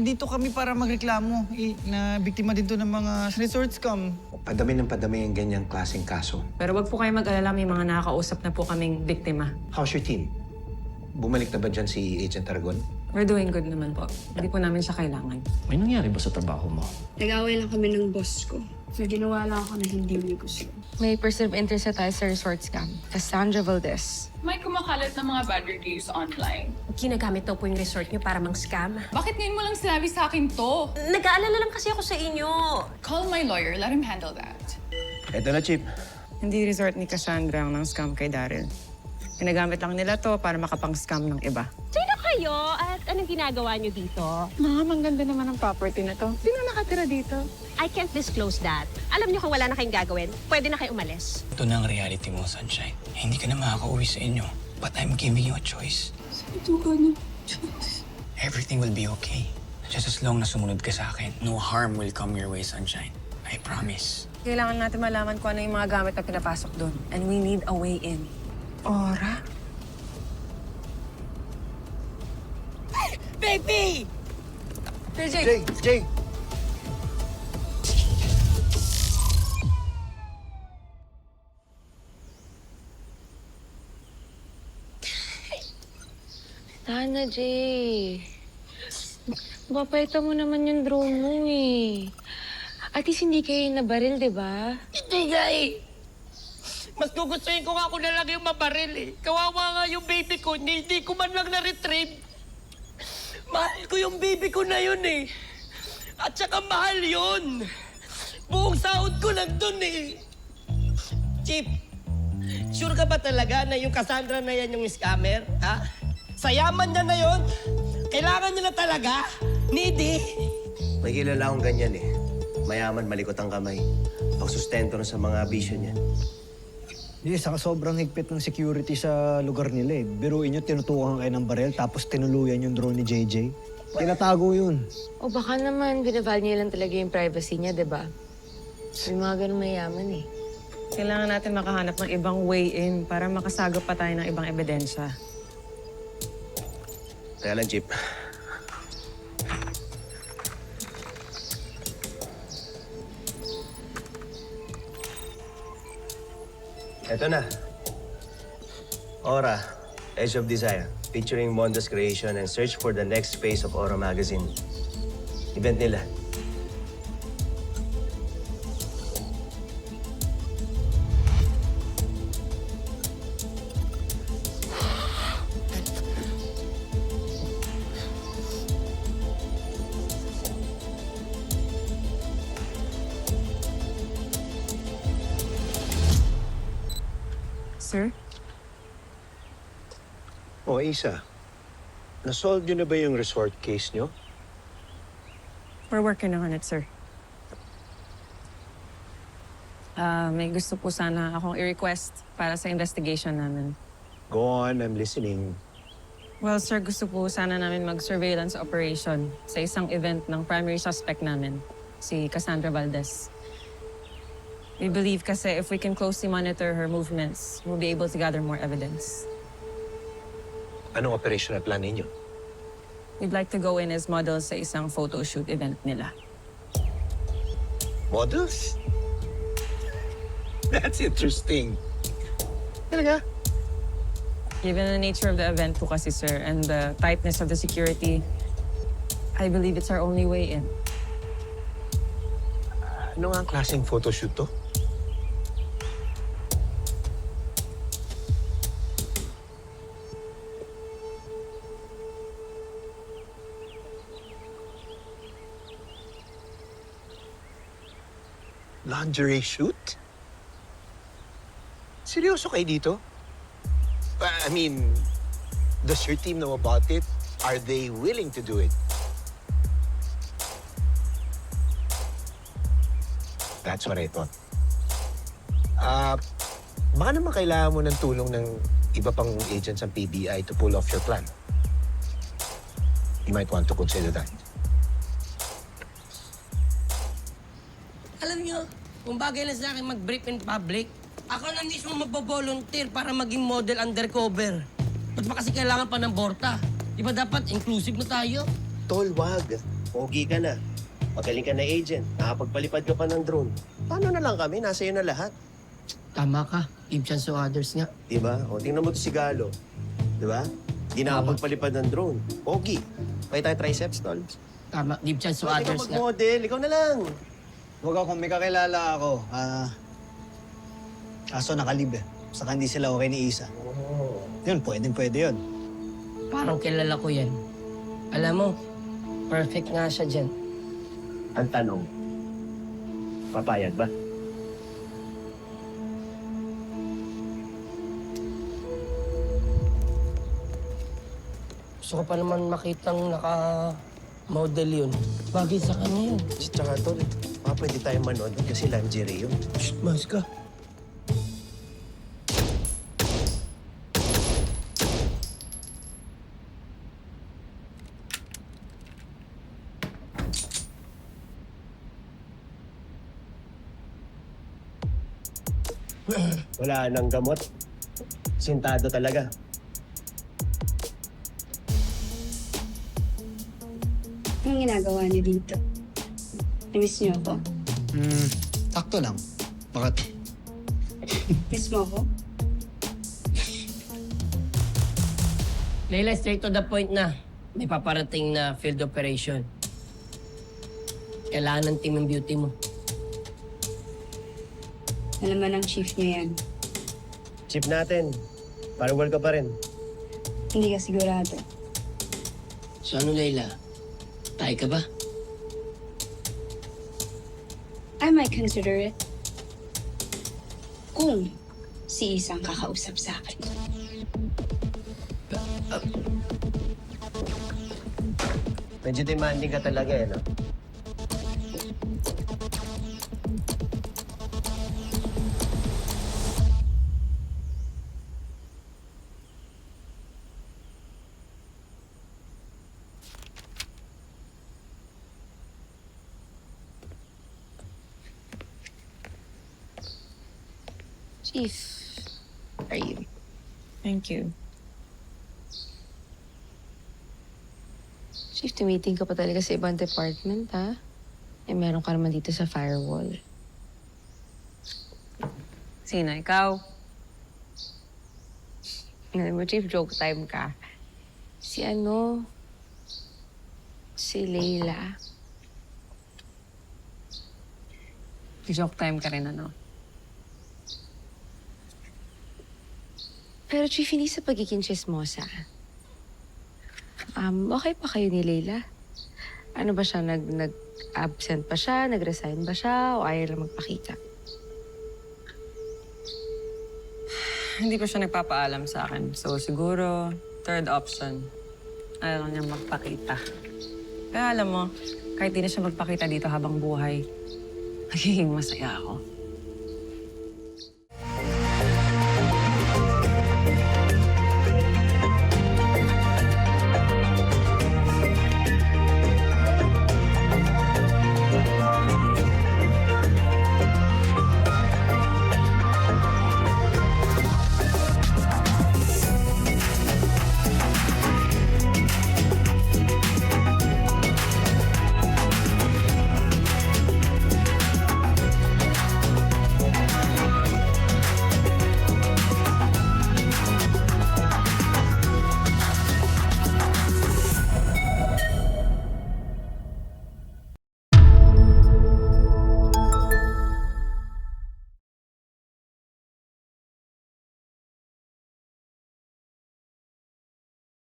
dito kami para magreklamo. Na biktima din to ng mga resort scam. Padami ng padami yung ganyang klaseng kaso. Pero wag po kayo mag-alala, may mga nakakausap na po kaming biktima. How's your team? Bumalik na ba dyan si Agent Aragon? We're doing good naman po. Hindi po namin siya kailangan. May nangyari ba sa trabaho mo? Nag-away lang kami ng boss ko. So, ginawa lang ako na hindi mo gusto. May person of interest na tayo sa resort scam. Cassandra Valdez. May kumakalat na mga bad reviews online. Ginagamit daw po yung resort niyo para mang-scam. Bakit ngayon mo lang sinabi sa akin to? Nag-aalala lang kasi ako sa inyo. Call my lawyer. Let him handle that. Eto na, Chip. Hindi resort ni Cassandra ang nang-scam kay Daryl. Ginagamit lang nila to para makapang-scam ng iba. Sino kayo at anong ginagawa niyo dito? Ma'am, ang ganda naman ang property na to. Sino nakatira dito? I can't disclose that. Alam niyo kung wala na kayong gagawin, pwede na kayo umalis. Ito na ang reality mo, Sunshine. Hindi ka na makakauwi sa inyo. But I'm giving you a choice. Ito ka na. Everything will be okay. Just as long na sumunod ka sa akin, no harm will come your way, Sunshine. I promise. Kailangan natin malaman kung ano yung mga gamit na pinapasok doon. And we need a way in. Ora? Baby! Jay! Tana, Jay. Papayta mo naman yung drone mo eh. At least hindi kayo nabaril, di ba? Hindi nga eh. Mas gugustuhin ko nga ako na lang yung mabaril eh. Kawawa nga yung baby ko, hindi ko man lang na-retrieve. Mahal ko yung baby ko na yun eh. At saka mahal yun. Buong sahod ko lang dun eh. Chip, sure ka ba talaga na yung Cassandra na yan yung scammer? Ha? Sa yaman niya na yun? Kailangan niya na talaga? Needy? May kilala akong ganyan eh. Mayaman, malikot ang kamay. Pagsustento na sa mga bisyo niya. Hindi, saka sobrang higpit ng security sa lugar nila eh. Biruin nyo, tinutukan kayo ng barel tapos tinuluyan yung drone ni JJ. Tinatago yun. O baka naman, binaval niya lang talaga yung privacy niya, di ba? May mga ganun mayaman eh. Kailangan natin makahanap ng ibang way in para makasagap pa tayo ng ibang ebidensya. Kaya lang, Chip. Eto na. Aura, Edge of Desire, featuring Mondo's creation and search for the next phase of Aura Magazine. Event nila. Sir? O, Isa. Nasolve nyo na ba yung resort case nyo? We're working on it, sir. May gusto po sana akong i-request para sa investigation namin. Go on, I'm listening. Well, sir, gusto po sana namin mag-surveillance operation sa isang event ng primary suspect namin, si Cassandra Valdez. We believe kasi if we can closely monitor her movements, we'll be able to gather more evidence. Anong operational plan ninyo? We'd like to go in as models sa isang photo shoot event nila. Models? That's interesting. Talaga? Given the nature of the event po kasi, sir, and the tightness of the security, I believe it's our only way in. Ano nga ang klaseng photoshoot to? Lingerie shoot? Seryoso kayo dito? I mean, does your team know about it? Are they willing to do it? That's what I thought. Baka naman kailangan mo ng tulong ng iba pang agents ng PBI to pull off your plan. You might want to consider that. Alam niyo, kung bagay na sa akin mag-brief in public, ako na mismo magbo-volunteer para maging model undercover. Ba't ba kasi kailangan pa ng borta? Di ba dapat inclusive na tayo? Tol, wag. pogi ka na, magaling ka na agent, nakapagpalipad ka pa ng drone. Paano na lang kami? Nasa iyo na lahat. Tama ka. Give chance to others nga. Diba? O, tingnan mo to si Galo. Diba? Di nakapagpalipad ng drone. Pogi. May tayo triceps, tol. Tama, give chance to Ikaw others nga. mag-model. Ikaw na lang. Huwag ako, may kakilala ako. Kaso nakalib eh. Saka hindi sila okay ni Isa. Yun, pwede yun. Parang kilala ko yan. Alam mo, perfect nga siya dyan. Ang tanong, papayag ba? Gusto ko pa naman makitang naka-model yun. Bagay sa kanya yun. Tsaka tol, pwede tayo manood kasi lingerie yun. Shh, mas ka. Wala nang gamot. Sintado talaga. Anong ginagawa niyo dito? Namiss niyo ako? Sakto lang. Bakit? Miss mo ako? Leila, straight to the point na. May paparating na field operation. Kailangan ng team ng beauty mo. Alam mo ng chief niya yan. Chip natin. Parang world ka pa rin. Hindi ka sigurado. So ano, Leila? Tayo ka ba? I might consider it. Kung si Isang kakausap sa akin. Medyo demanding ka talaga eh, no? Chief, are you? Thank you. Chief, tumiting ka pa talaga sa ibang department, ha? Eh, meron ka naman dito sa firewall. Sino, ikaw? Alam mo, Chief, joke time ka. Si Leila. Joke time ka rin, ano? Pero Chief, hindi sa pagiging chismosa. Okay pa kayo ni Leila? Ano ba siya, nag-absent pa siya, nag-resign ba siya, o ayaw lang magpakita? Hindi pa siya nagpapaalam sa akin. So, siguro, third option. Ayaw lang niyang magpakita. Kaya alam mo, kahit di na siya magpakita dito habang buhay, magiging masaya ako.